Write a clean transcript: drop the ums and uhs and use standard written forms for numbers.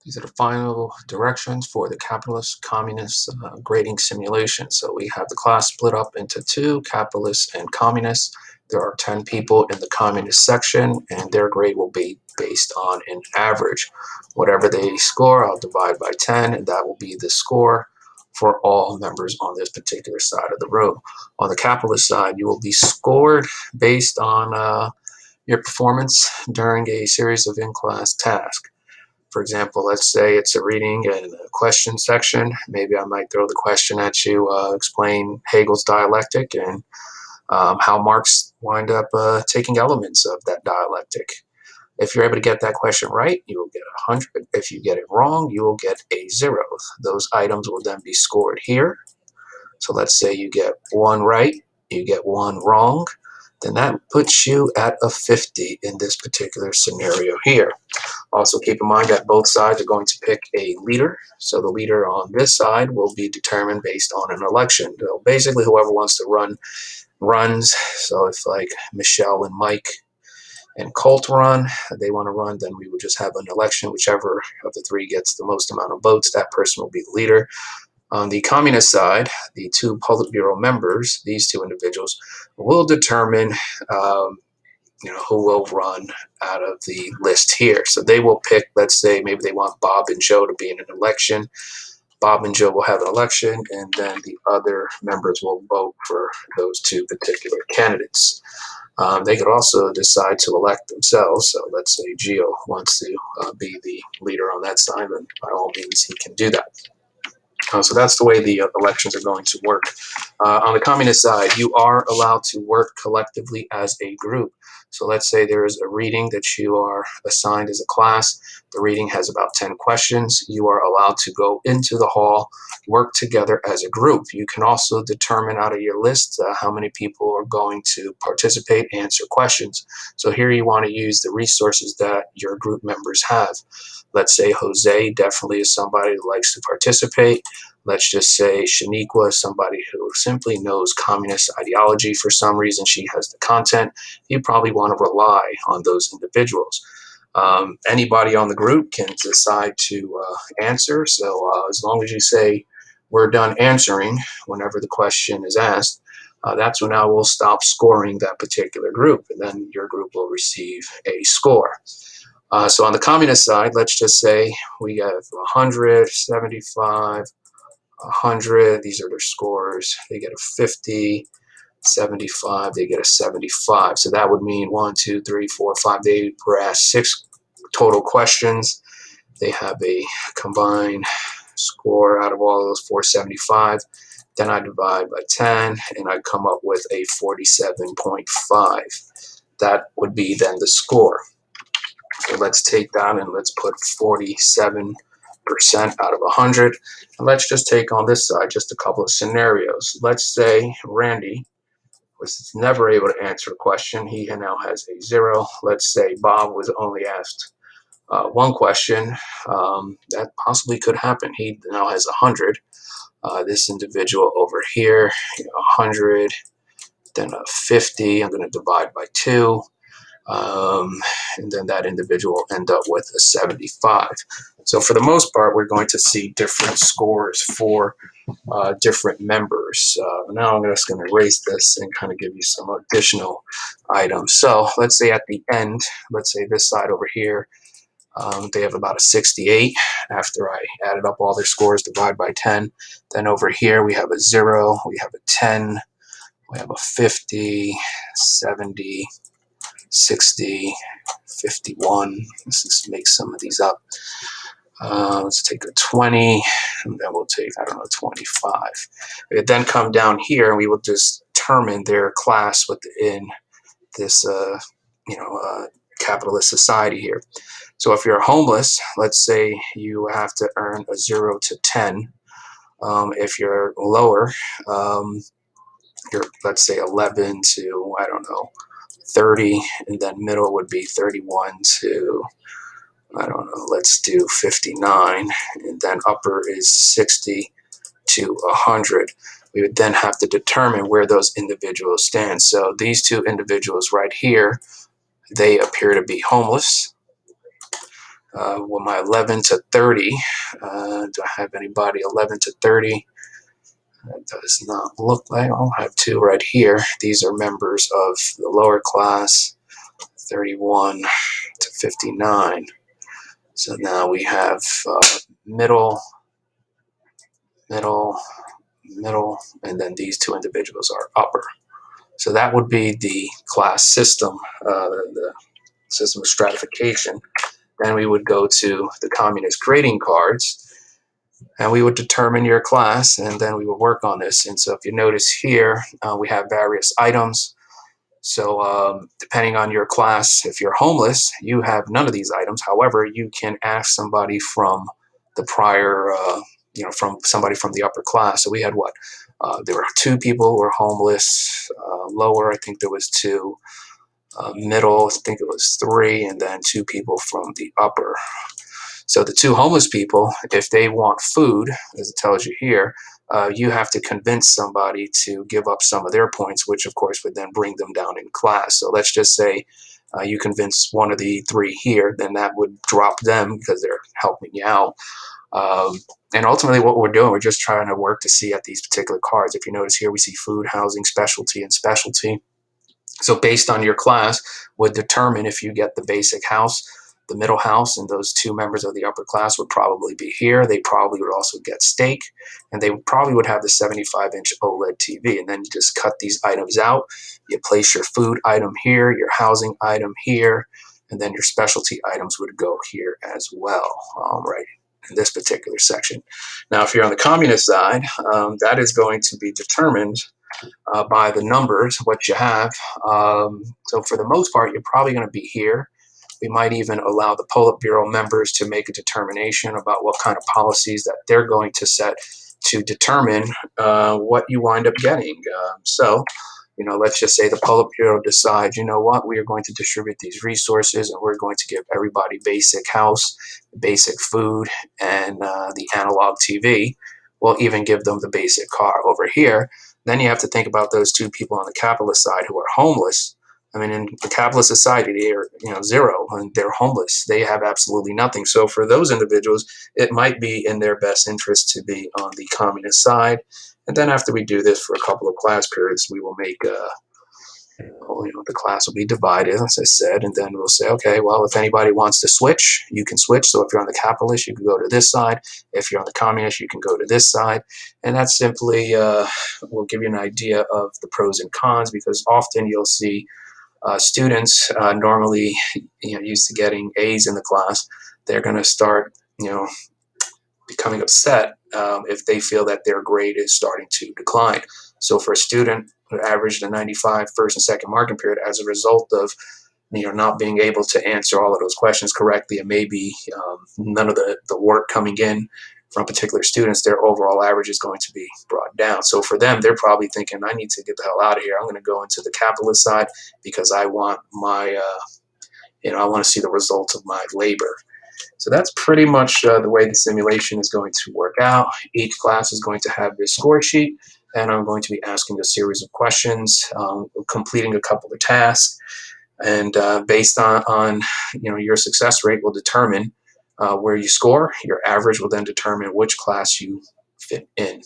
These are the final directions for the capitalist communist grading simulation. So we have the class split up into two, capitalists and communists. There are 10 people in the communist section, and their grade will be based on an average. Whatever they score, I'll divide by 10, and that will be the score for all members on this particular side of the room. On the capitalist side, you will be scored based on your performance during a series of in-class tasks. For example, let's say it's a reading and a question section. Maybe I might throw the question at you, explain Hegel's dialectic and how Marx wind up taking elements of that dialectic. If you're able to get that question right, you will get 100. If you get it wrong, you will get a 0. Those items will then be scored here. So let's say you get one right, you get one wrong, then that puts you at a 50 in this particular scenario here. Also keep in mind that both sides are going to pick a leader. So the leader on this side will be determined based on an election. So basically whoever wants to run, runs. So if like Michelle and Mike and Colt run, they want to run, then we would just have an election. Whichever of the three gets the most amount of votes, that person will be the leader. On the communist side, the two Politburo members, these two individuals, will determine who will run out of the list here. So they will pick, let's say, maybe they want Bob and Joe to be in an election. Bob and Joe will have an election, and then the other members will vote for those two particular candidates. They could also decide to elect themselves. So let's say Gio wants to be the leader on that side, and by all means, he can do that. So that's the way the elections are going to work. On the communist side, you are allowed to work collectively as a group. So let's say there is a reading that you are assigned as a class. The reading has about 10 questions. You are allowed to go into the hall, work together as a group. You can also determine out of your list how many people are going to participate, answer questions. So here you want to use the resources that your group members have. Let's say Jose definitely is somebody who likes to participate. Let's just say Shaniqua is somebody who simply knows communist ideology for some reason. She has the content. You probably want to rely on those individuals. Anybody on the group can decide to answer. So as long as you say, we're done answering whenever the question is asked, that's when I will stop scoring that particular group, and then your group will receive a score. So on the communist side, let's just say we have 100, 75, 100. These are their scores. They get a 50, 75. They get a 75. So that would mean 1, 2, 3, 4, 5. They were asked 6 total questions. They have a combined score out of all of those 475. Then I divide by 10, and I come up with a 47.5. That would be then the score. So let's take that and let's put 47% out of 100. And let's just take on this side just a couple of scenarios. Let's say Randy was never able to answer a question. He now has a 0. Let's say Bob was only asked one question. That possibly could happen. He now has 100. This individual over here, 100, then a 50. I'm going to divide by 2. And then that individual will end up with a 75. So for the most part, we're going to see different scores for different members. Now I'm just going to erase this and kind of give you some additional items. So let's say at the end, let's say this side over here, they have about a 68 after I added up all their scores, divide by 10. Then over here, we have a 0, we have a 10, we have a 50, 70, 60, 51. Let's just make some of these up. Let's take a 20, and then we'll take, 25. We would then come down here, and we will just determine their class within this, capitalist society here. So if you're homeless, let's say you have to earn a 0 to 10. If you're lower, you're, let's say, 11 to, 30, and then middle would be 31 to, let's do 59, and then upper is 60 to 100. We would then have to determine where those individuals stand. So these two individuals right here, they appear to be homeless. Well, my 11 to 30, do I have anybody 11 to 30? That does not look like. I'll have two right here. These are members of the lower class, 31 to 59. So now we have middle, middle, middle, and then these two individuals are upper. So that would be the class system, the system of stratification. Then we would go to the communist grading cards, and we would determine your class, and then we would work on this. And so if you notice here, we have various items. So depending on your class, if you're homeless, you have none of these items. However, you can ask somebody from the prior, from somebody from the upper class. So we had what? There were two people who were homeless. Lower, I think there was two. Middle, I think it was three, and then two people from the upper. So the two homeless people, if they want food, as it tells you here, you have to convince somebody to give up some of their points, which of course would then bring them down in class. So let's just say you convince one of the three here, then that would drop them because they're helping you out. And ultimately what we're doing, we're just trying to work to see at these particular cards. If you notice here, we see food, housing, specialty, and specialty. So based on your class would determine if you get the basic house, the middle house, and those two members of the upper class would probably be here. They probably would also get steak, and they probably would have the 75-inch OLED TV. And then you just cut these items out. You place your food item here, your housing item here, and then your specialty items would go here as well, right in this particular section. Now, if you're on the communist side, that is going to be determined by the numbers, what you have. So for the most part, you're probably going to be here. We might even allow the Politburo members to make a determination about what kind of policies that they're going to set to determine what you wind up getting. Let's just say the Politburo decides, you know what, we are going to distribute these resources and we're going to give everybody basic house, basic food, and the analog TV. We'll even give them the basic car over here. Then you have to think about those two people on the capitalist side who are homeless. I mean, in the capitalist society, they are, zero, and they're homeless. They have absolutely nothing. So for those individuals, it might be in their best interest to be on the communist side. And then after we do this for a couple of class periods, we will make the class will be divided, as I said, and then we'll say, okay, well, if anybody wants to switch, you can switch. So if you're on the capitalist, you can go to this side. If you're on the communist, you can go to this side. And that simply will give you an idea of the pros and cons, because often you'll see students normally, used to getting A's in the class. They're going to start, becoming upset if they feel that their grade is starting to decline. So for a student who averaged a 95 first and second marking period as a result of not being able to answer all of those questions correctly, and maybe none of the work coming in from particular students, their overall average is going to be brought down. So for them, they're probably thinking, I need to get the hell out of here. I'm going to go into the capitalist side because I want my, I want to see the results of my labor. So that's pretty much the way the simulation is going to work out. Each class is going to have this score sheet, and I'm going to be asking a series of questions, completing a couple of tasks, and based on your success rate will determine where you score. Your average will then determine which class you fit in.